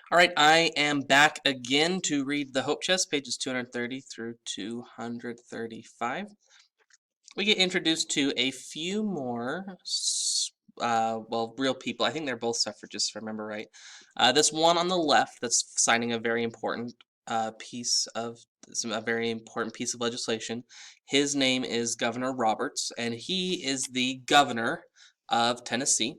All right, I am back again to read the Hope Chest, pages 230 through 235. We get introduced to a few more, real people. I think they're both suffragists, if I remember right. This one on the left that's signing a very important a very important piece of legislation. His name is Governor Roberts, and he is the governor of Tennessee.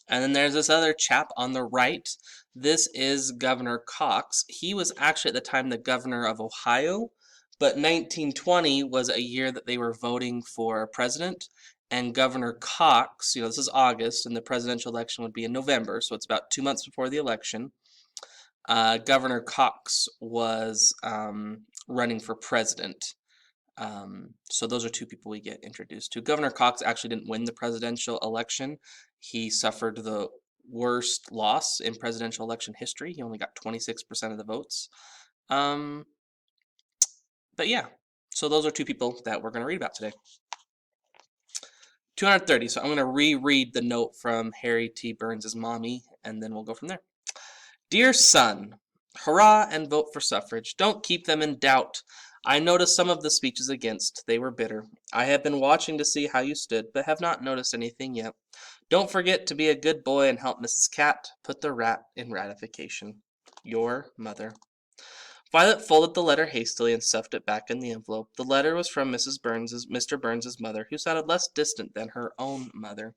And then there's this other chap on the right. This is Governor Cox. He was actually at the time the governor of Ohio, but 1920 was a year that they were voting for president. And Governor Cox, this is August, and the presidential election would be in November, so it's about 2 months before the election. Governor Cox was running for president. So those are two people we get introduced to. Governor Cox actually didn't win the presidential election. He suffered the worst loss in presidential election history. He only got 26% of the votes. But yeah, so those are two people that we're going to read about today. 230. So I'm going to reread the note from Harry T. Burns' mommy, and then we'll go from there. Dear son, hurrah and vote for suffrage. Don't keep them in doubt. I noticed some of the speeches against. They were bitter. I have been watching to see how you stood, but have not noticed anything yet. Don't forget to be a good boy and help Mrs. Cat put the rat in ratification. Your mother. Violet folded the letter hastily and stuffed it back in the envelope. The letter was from Mr. Burns's mother, who sounded less distant than her own mother.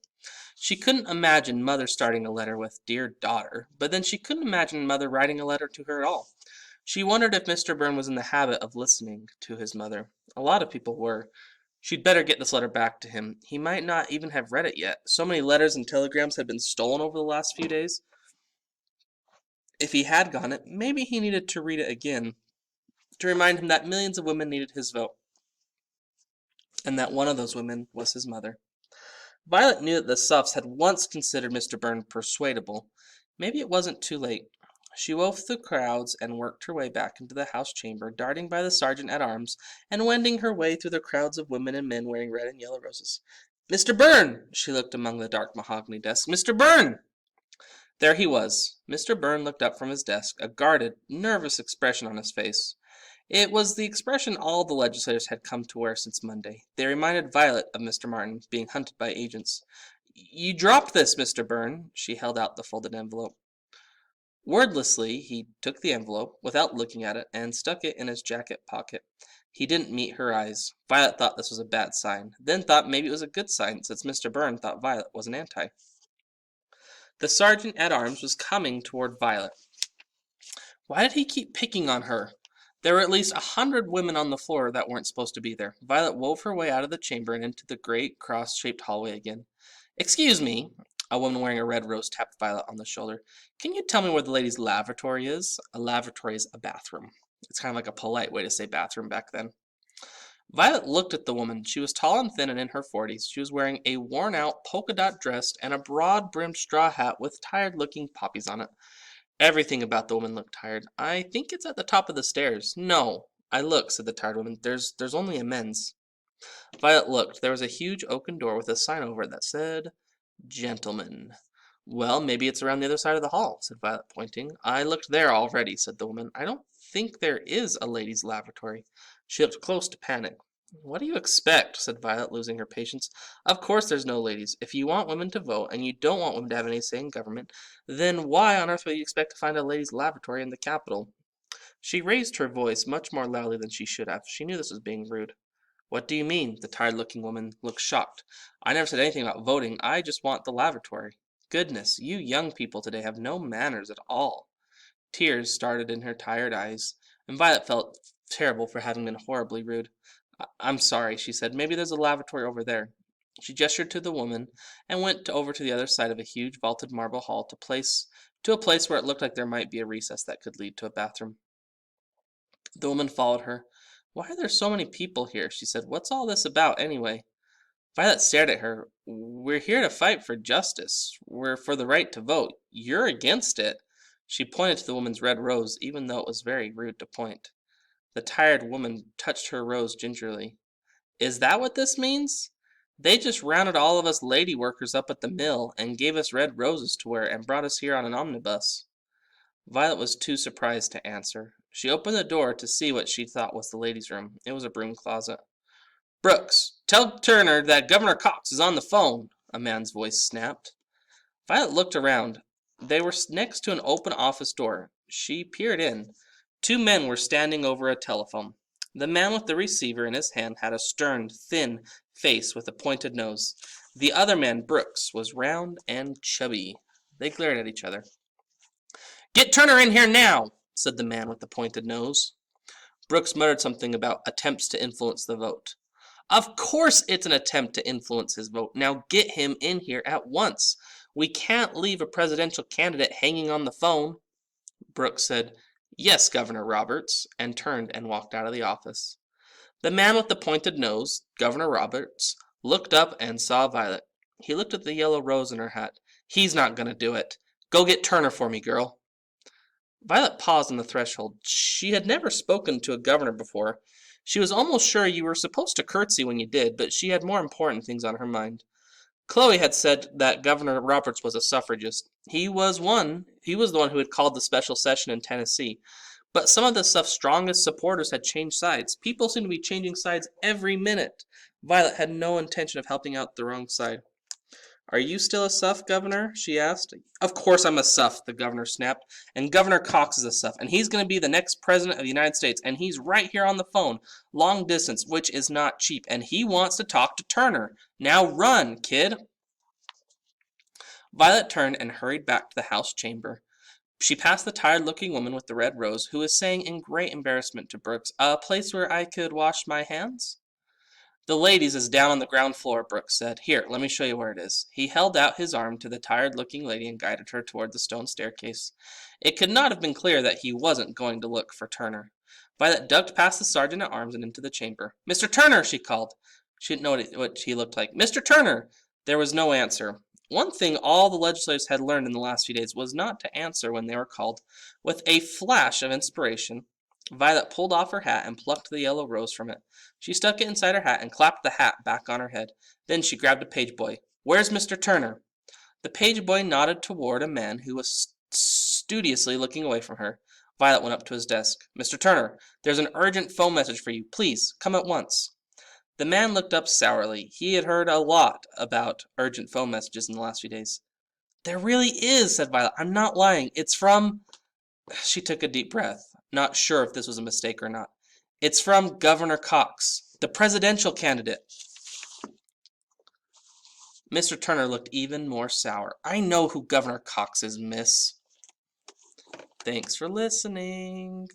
She couldn't imagine Mother starting a letter with "Dear Daughter," but then she couldn't imagine Mother writing a letter to her at all. She wondered if Mr. Burns was in the habit of listening to his mother. A lot of people were. She'd better get this letter back to him. He might not even have read it yet. So many letters and telegrams had been stolen over the last few days. If he had gotten it, maybe he needed to read it again to remind him that millions of women needed his vote, and that one of those women was his mother. Violet knew that the Suffs had once considered Mr. Burns persuadable. Maybe it wasn't too late. She wove through the crowds and worked her way back into the house chamber, darting by the sergeant-at-arms and wending her way through the crowds of women and men wearing red and yellow roses. "Mr. Burn!" She looked among the dark mahogany desks. "Mr. Burn!" There he was. Mr. Burn looked up from his desk, a guarded, nervous expression on his face. It was the expression all the legislators had come to wear since Monday. They reminded Violet of Mr. Martin being hunted by agents. "You dropped this, Mr. Burn." She held out the folded envelope. Wordlessly, he took the envelope, without looking at it, and stuck it in his jacket pocket. He didn't meet her eyes. Violet thought this was a bad sign, then thought maybe it was a good sign, since Mr. Burn thought Violet was an anti. The sergeant-at-arms was coming toward Violet. Why did he keep picking on her? There were at least 100 women on the floor that weren't supposed to be there. Violet wove her way out of the chamber and into the great cross-shaped hallway again. "Excuse me," a woman wearing a red rose tapped Violet on the shoulder. "Can you tell me where the ladies' lavatory is?" A lavatory is a bathroom. It's kind of like a polite way to say bathroom back then. Violet looked at the woman. She was tall and thin and in her 40s. She was wearing a worn-out polka-dot dress and a broad-brimmed straw hat with tired-looking poppies on it. Everything about the woman looked tired. "I think it's at the top of the stairs." "No, I look," said the tired woman. There's only a men's." Violet looked. There was a huge oaken door with a sign over it that said, "Gentlemen." "Well, maybe it's around the other side of the hall," said Violet, pointing. "I looked there already," said the woman. "I don't think there is a ladies' lavatory." She looked close to panic. "What do you expect?" said Violet, losing her patience. "Of course there's no ladies. If you want women to vote, and you don't want women to have any say in government, then why on earth would you expect to find a ladies' lavatory in the Capitol?" She raised her voice much more loudly than she should have. She knew this was being rude. "What do you mean?" The tired-looking woman looked shocked. "I never said anything about voting. I just want the lavatory." "Goodness, you young people today have no manners at all." Tears started in her tired eyes, and Violet felt terrible for having been horribly rude. "I'm sorry," she said. "Maybe there's a lavatory over there." She gestured to the woman and went over to the other side of a huge vaulted marble hall to a place where it looked like there might be a recess that could lead to a bathroom. The woman followed her. "Why are there so many people here?" she said. "What's all this about, anyway?" Violet stared at her. "We're here to fight for justice. We're for the right to vote. You're against it." She pointed to the woman's red rose, even though it was very rude to point. The tired woman touched her rose gingerly. "Is that what this means? They just rounded all of us lady workers up at the mill and gave us red roses to wear and brought us here on an omnibus." Violet was too surprised to answer. She opened the door to see what she thought was the ladies' room. It was a broom closet. "Brooks, tell Turner that Governor Cox is on the phone," a man's voice snapped. Violet looked around. They were next to an open office door. She peered in. Two men were standing over a telephone. The man with the receiver in his hand had a stern, thin face with a pointed nose. The other man, Brooks, was round and chubby. They glared at each other. "Get Turner in here now," said the man with the pointed nose. Brooks muttered something about attempts to influence the vote. "Of course it's an attempt to influence his vote. Now get him in here at once. We can't leave a presidential candidate hanging on the phone." Brooks said, "Yes, Governor Roberts," and turned and walked out of the office. The man with the pointed nose, Governor Roberts, looked up and saw Violet. He looked at the yellow rose in her hat. "He's not going to do it. Go get Turner for me, girl." Violet paused on the threshold. She had never spoken to a governor before. She was almost sure you were supposed to curtsy when you did, but she had more important things on her mind. Chloe had said that Governor Roberts was a suffragist. He was the one who had called the special session in Tennessee. But some of the stuff's strongest supporters had changed sides. People seemed to be changing sides every minute. Violet had no intention of helping out the wrong side. "Are you still a suff, Governor?" she asked. "Of course I'm a suff," the governor snapped. "And Governor Cox is a suff. And he's going to be the next president of the United States. And he's right here on the phone, long distance, which is not cheap. And he wants to talk to Turner. Now run, kid." Violet turned and hurried back to the house chamber. She passed the tired-looking woman with the red rose, who was saying in great embarrassment to Brooks, "A place where I could wash my hands?" "The ladies' is down on the ground floor," Brooks said. "Here, let me show you where it is." He held out his arm to the tired-looking lady and guided her toward the stone staircase. It could not have been clear that he wasn't going to look for Turner. Violet ducked past the sergeant-at-arms and into the chamber. "Mr. Turner!" she called. She didn't know what he looked like. "Mr. Turner!" There was no answer. One thing all the legislators had learned in the last few days was not to answer when they were called. With a flash of inspiration, Violet pulled off her hat and plucked the yellow rose from it. She stuck it inside her hat and clapped the hat back on her head. Then she grabbed a page boy. "Where's Mr. Turner?" The page boy nodded toward a man who was studiously looking away from her. Violet went up to his desk. "Mr. Turner, there's an urgent phone message for you. Please, come at once." The man looked up sourly. He had heard a lot about urgent phone messages in the last few days. "There really is," said Violet. "I'm not lying. It's from—" She took a deep breath, not sure if this was a mistake or not. "It's from Governor Cox, the presidential candidate." Mr. Turner looked even more sour. "I know who Governor Cox is, miss." Thanks for listening.